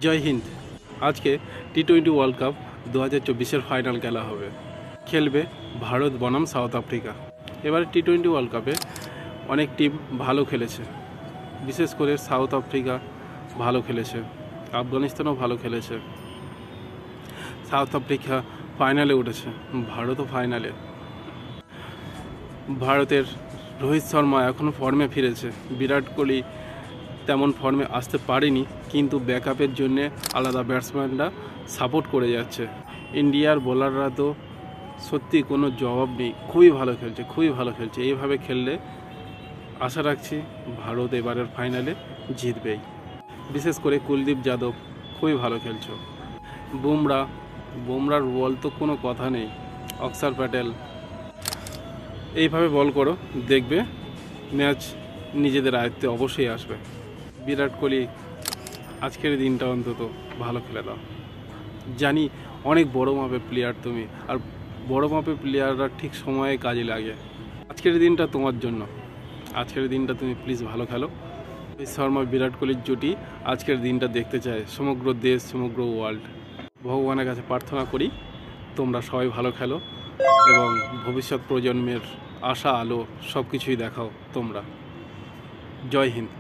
জয় হিন্দ। আজকে টি-20 world cup 2024-এর final খেলা হবে। খেলবে ভারত বনাম সাউথ আফ্রিকা। এবারে টি-20 ওয়ার্ল্ড কাপে অনেক টিম ভালো খেলেছে, বিশেষ করে সাউথ আফ্রিকা ভালো খেলেছে, আফগানিস্তানও ভালো খেলেছে। সাউথ আফ্রিকা ফাইনালে উঠেছে, ভারতও ফাইনালে। ভারতের রোহিত শর্মা এখনও ফর্মে ফিরেছে, বিরাট কোহলি তেমন ফর্মে আসতে পারেনি, কিন্তু ব্যাকআপের জন্যে আলাদা ব্যাটসম্যানরা সাপোর্ট করে যাচ্ছে। ইন্ডিয়ার বোলাররা তো সত্যি কোনো জবাব নেই, খুবই ভালো খেলছে। এইভাবে খেললে আশা রাখছি ভারত এবারের ফাইনালে জিতবেই। বিশেষ করে কুলদীপ যাদব খুবই ভালো খেলছে। বুমরার বল তো কোনো কথা নেই। অক্ষর প্যাটেল, এইভাবে বল করো, দেখবে ম্যাচ নিজেদের আয়ত্তে অবশ্যই আসবে। বিরাট কোহলি আজকের দিনটা অন্তত ভালো খেলে দাও। জানি অনেক বড় মাপের প্লেয়ার তুমি, আর বড় মাপের প্লেয়াররা ঠিক সময়ে কাজে লাগে। আজকের দিনটা তোমার জন্য, আজকের দিনটা তুমি প্লিজ ভালো খেলো। রোহিত শর্মা বিরাট কোহলির জুটি আজকের দিনটা দেখতে চায় সমগ্র দেশ, সমগ্র ওয়ার্ল্ড। ভগবানের কাছে প্রার্থনা করি তোমরা সবাই ভালো খেলো এবং ভবিষ্যৎ প্রজন্মের আশা আলো সব কিছুই দেখাও তোমরা। জয় হিন্দ।